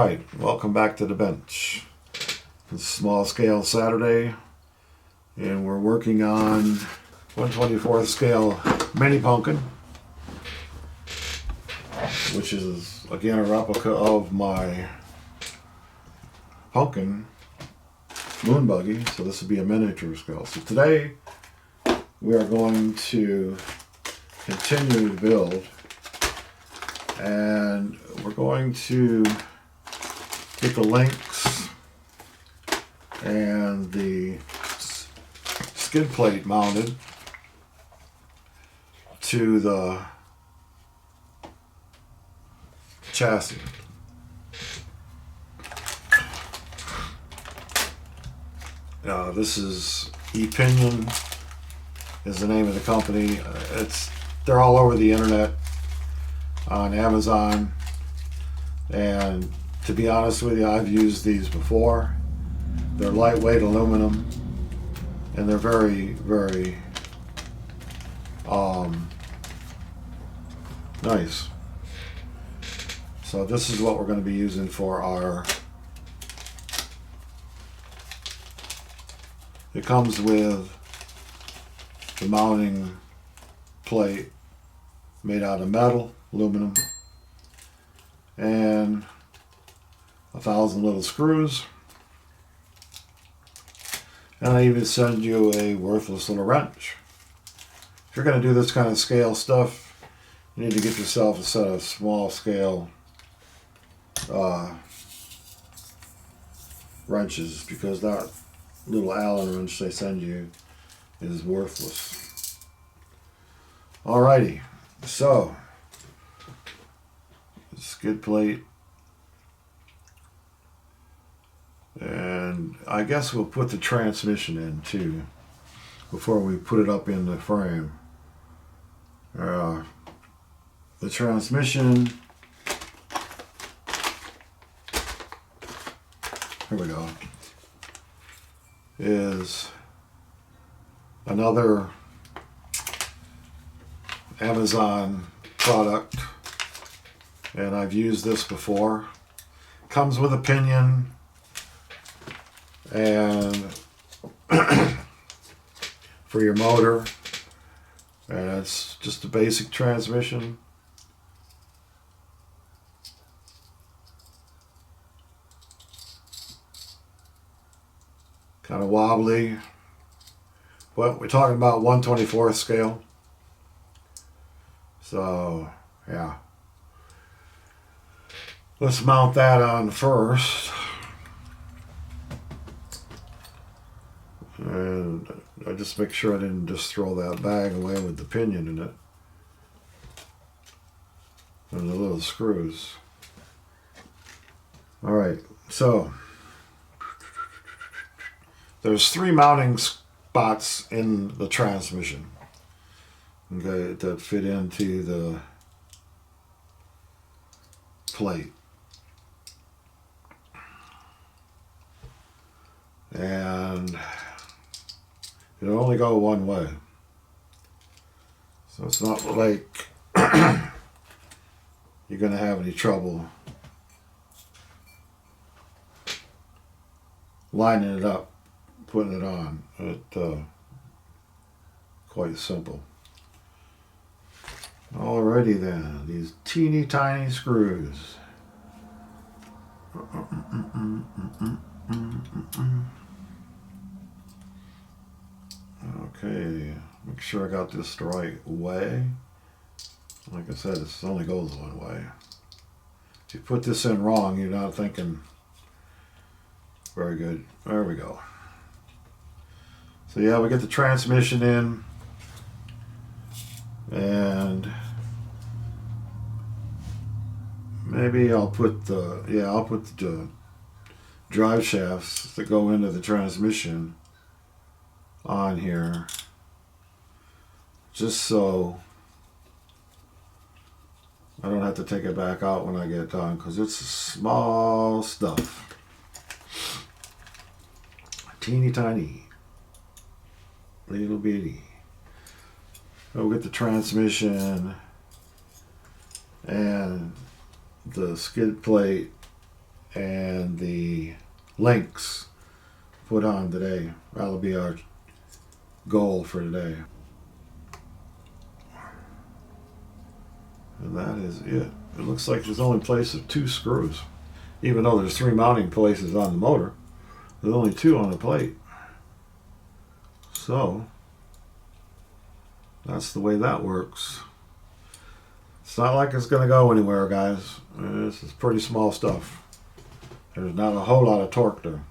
Alright, welcome back to the bench. It's Small Scale Saturday, and we're working on 1/24th scale mini pumpkin, which is again a replica of my pumpkin moon buggy, so this will be a miniature scale. So today we are going to continue to build, and we're going to get the links and the skid plate mounted to the chassis. This is Pinion is the name of the company. They're all over the internet, on Amazon, and to be honest with you, I've used these before. They're lightweight aluminum, and they're very, very nice. So this is what we're going to be using for our. It comes with the mounting plate made out of metal, aluminum, and 1,000 little screws. And I even send you a worthless little wrench. If you're going to do this kind of scale stuff, you need to get yourself a set of small scale wrenches, because that little Allen wrench they send you is worthless. Alrighty, so skid plate, and I guess we'll put the transmission in too before we put it up in the frame. The transmission, here we go, is another Amazon product, and I've used this before. Comes with a pinion and for your motor, and it's just a basic transmission. Kind of wobbly, but we're talking about 1/24th scale. So yeah, let's mount that on first. And I just make sure I didn't just throw that bag away with the pinion in it and the little screws. Alright, so there's 3 mounting spots in the transmission, okay, that fit into the plate. And it'll only go one way, so it's not like you're going to have any trouble lining it up, putting it on. Quite simple. Alrighty then, these teeny tiny screws. Okay, make sure I got this the right way. Like I said, it only goes one way. If you put this in wrong, you're not thinking very good. There we go. So yeah, we get the transmission in, and maybe I'll put the drive shafts that go into the transmission on here, just so I don't have to take it back out when I get done, because it's small stuff, teeny tiny, little bitty. We'll get the transmission and the skid plate and the links put on today. That'll be our goal for today. And that is it. It looks like there's only place of 2 screws. Even though there's 3 mounting places on the motor, there's only 2 on the plate. So that's the way that works. It's not like it's going to go anywhere, guys. This is pretty small stuff. There's not a whole lot of torque there.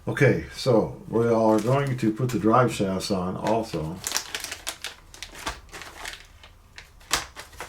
Okay, so we are going to put the drive shafts on also.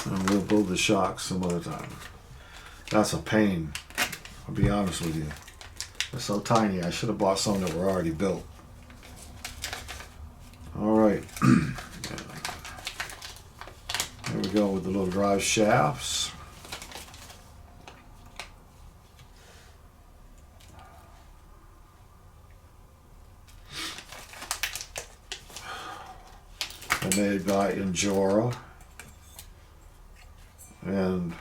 And we'll build the shocks some other time. That's a pain, I'll be honest with you. They're so tiny, I should have bought some that were already built. Alright. Here we go with the little drive shafts. They're made by INJORA. And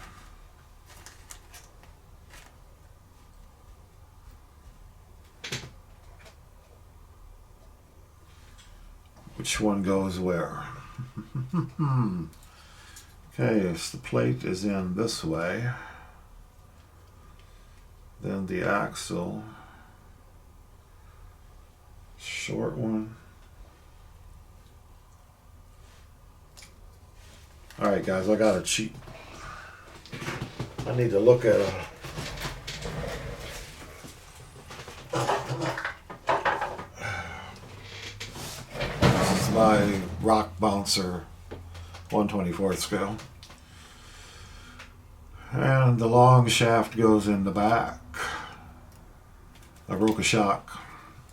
which one goes where? Okay, so the plate is in this way. Then the axle, short one. All right, guys, I got a cheat. I need to look at a. This is my rock bouncer 1/24 scale. And the long shaft goes in the back. I broke a shock.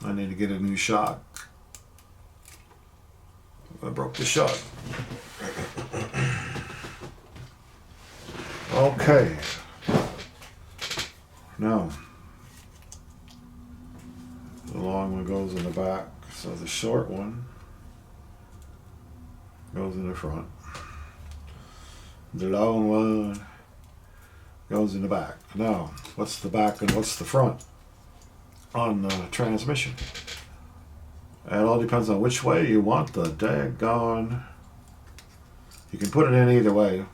I need to get a new shock. I broke the shock. Okay. Now, the long one goes in the back, so the short one goes in the front. The long one goes in the back. Now, what's the back and what's the front on the transmission? It all depends on which way you want the daggone. You can put it in either way.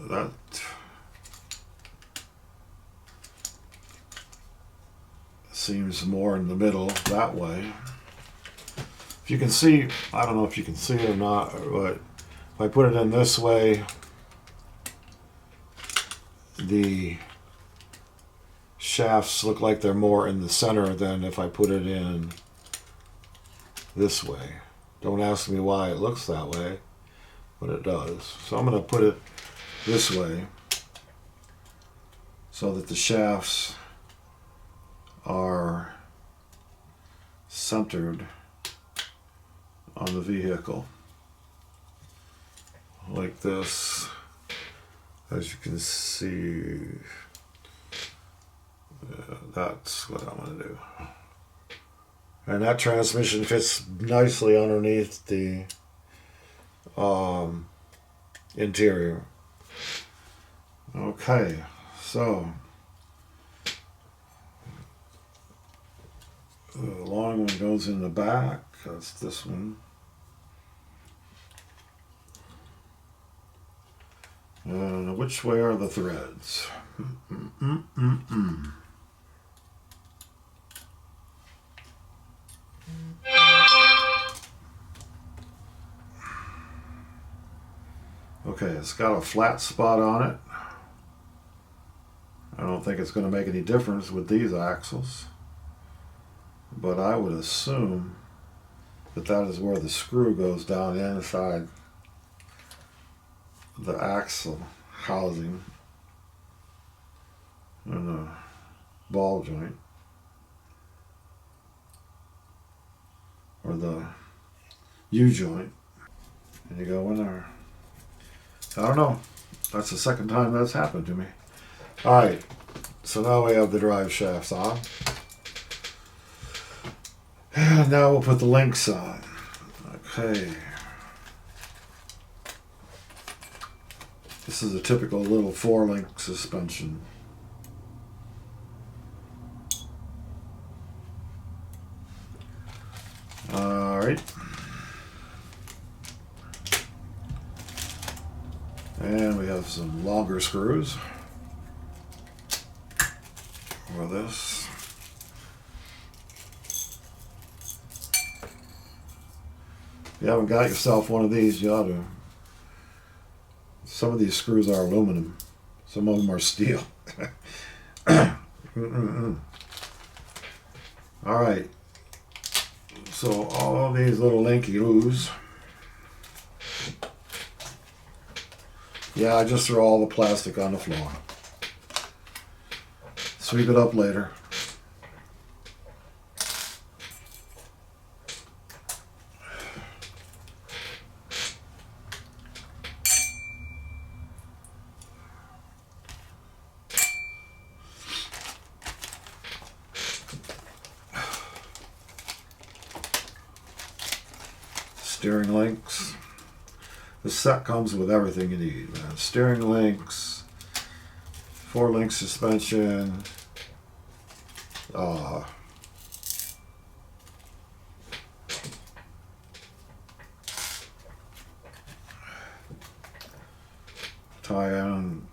That seems more in the middle that way. If you can see, I don't know if you can see it or not, but if I put it in this way, the shafts look like they're more in the center than if I put it in this way. Don't ask me why it looks that way, but it does. So I'm going to put it this way so that the shafts are centered on the vehicle like this. As you can see, that's what I'm going to do. And that transmission fits nicely underneath the interior. Okay, so the long one goes in the back. That's this one. And which way are the threads? Okay, it's got a flat spot on it. I don't think it's going to make any difference with these axles, but I would assume that that is where the screw goes down inside the axle housing and the ball joint, or the U-joint, and you go in there. I don't know. That's the second time that's happened to me. Alright, so now we have the drive shafts on. And now we'll put the links on. Okay. This is a typical little 4-link suspension. Alright. And we have some longer screws for this. If you haven't got yourself one of these, you ought to. Some of these screws are aluminum. Some of them are steel. Alright. So all these little linky-loos. Yeah, I just threw all the plastic on the floor. Sweep it up later. Steering links. This set comes with everything you need, man. Steering links, 4-link suspension,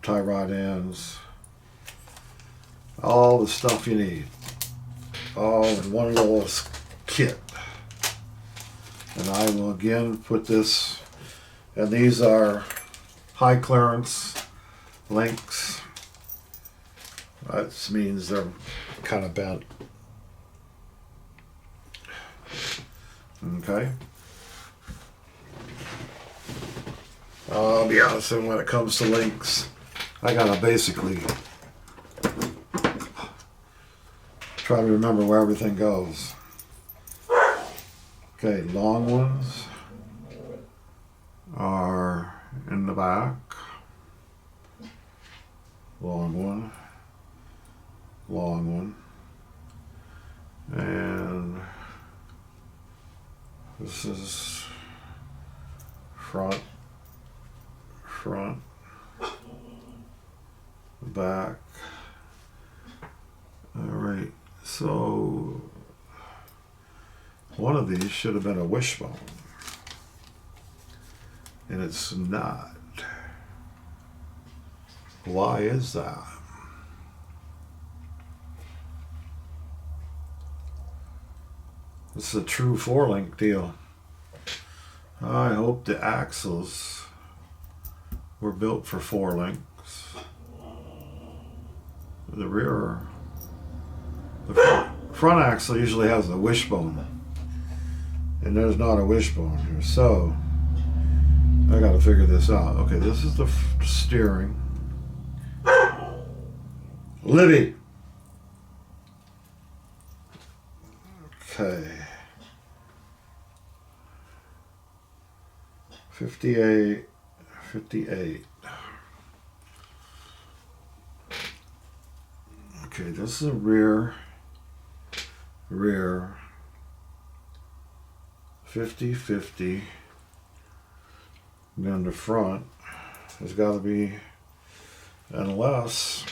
tie rod ends, all the stuff you need, all in one little kit. And I will again put this, and these are high clearance links. That means they're kind of bent. Okay. I'll be honest, and when it comes to links, I gotta basically try to remember where everything goes. Okay, long ones are in the back. Long one, and this is front, back. All right, so one of these should have been a wishbone, and it's not. Why is that? This is a true 4-link deal. I hope the axles were built for 4 links. The rear, the front axle usually has a wishbone, and there's not a wishbone here, so I got to figure this out. Okay, this is the steering. Libby. Okay. 58. Okay, this is a rear. 50-50. And then the front has got to be, unless.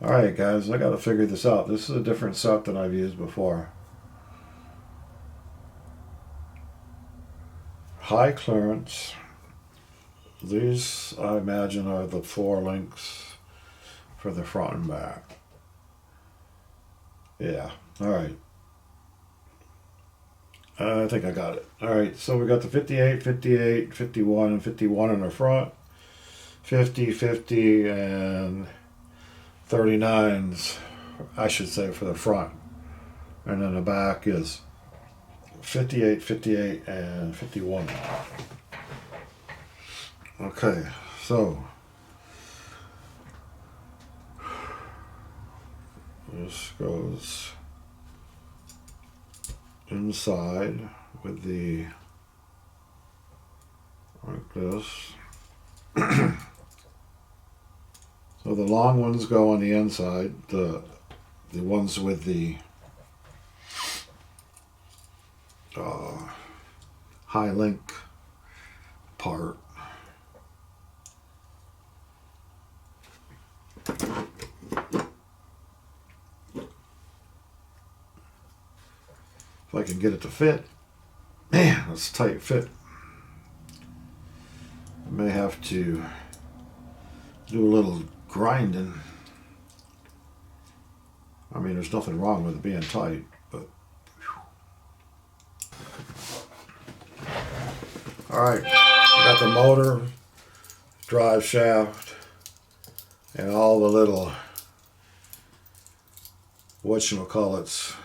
Alright guys, I got to figure this out. This is a different set than I've used before. High clearance. These, I imagine, are the 4 links for the front and back. Yeah, alright. I think I got it. Alright, so we got the 58, 58, 51, and 51 in the front. 50, 50, and 39s, I should say, for the front. And then the back is 58, 58, and 51. Okay, so this goes inside with the, like this. So the long ones go on the inside, the ones with the high link part can get it to fit. Man, that's a tight fit. I may have to do a little grinding. I mean, there's nothing wrong with it being tight, but alright, got the motor, drive shaft, and all the little whatchamacallits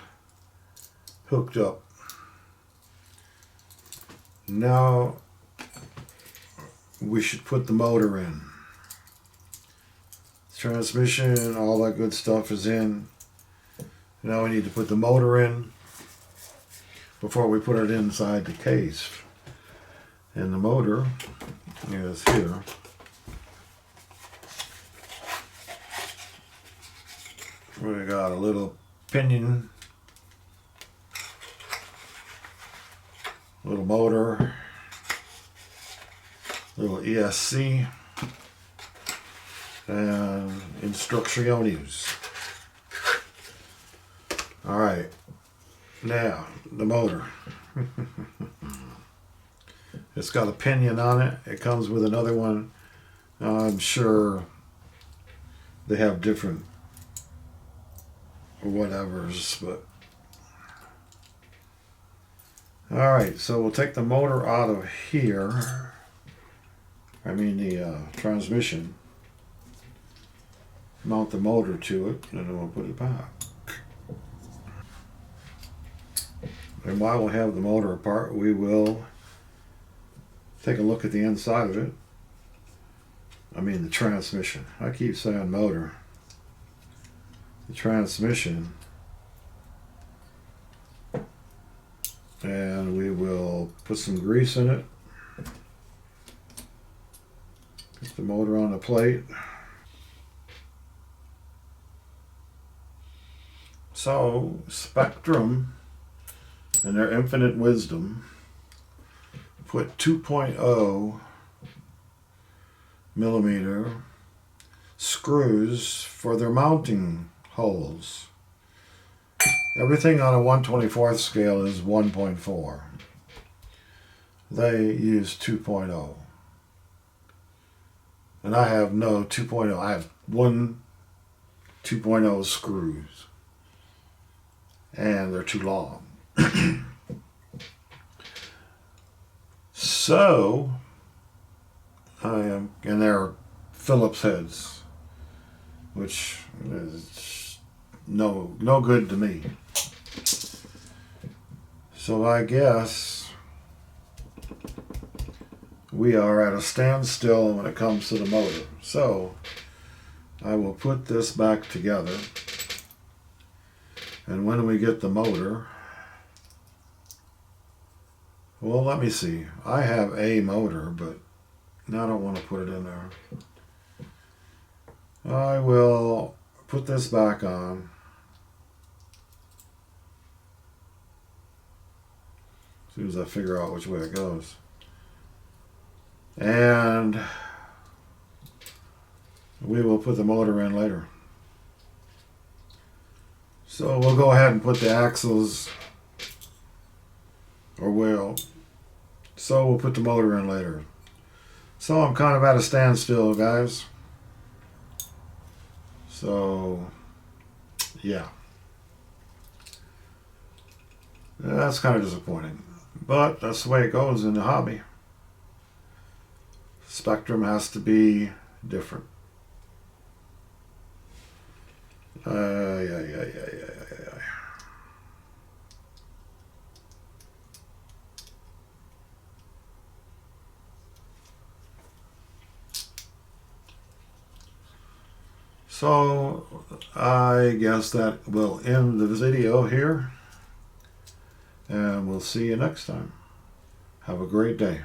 hooked up. Now we should put the motor in. Transmission, all that good stuff is in. Now we need to put the motor in before we put it inside the case. And the motor is here. We got a little pinion, little motor, little ESC, and instrucciones. All right, now the motor. It's got a pinion on it. It comes with another one. I'm sure they have different whatevers, but all right. So we'll take the motor out of here. I mean the transmission. Mount the motor to it, and then we'll put it back. And while we have the motor apart, we will take a look at the inside of it. I mean the transmission. I keep saying motor. The transmission. And we will put some grease in it. Put the motor on the plate. So, Spektrum, in their infinite wisdom, put 2.0 millimeter screws for their mounting holes. Everything on a 1/24th scale is 1.4. They use 2.0. And I have no 2.0. I have one 2.0 screws. And they're too long. So, and they're Phillips heads, which is no good to me. So I guess we are at a standstill when it comes to the motor. So I will put this back together. And when we get the motor, well, let me see. I have a motor, but I don't want to put it in there. I will put this back on. As soon as I figure out which way it goes. And we will put the motor in later. So we'll go ahead and put the axles, or we'll put the motor in later. So I'm kind of at a standstill, guys. So, yeah. That's kind of disappointing. But that's the way it goes in the hobby. Spektrum has to be different. So I guess that will end the video here, and we'll see you next time. Have a great day.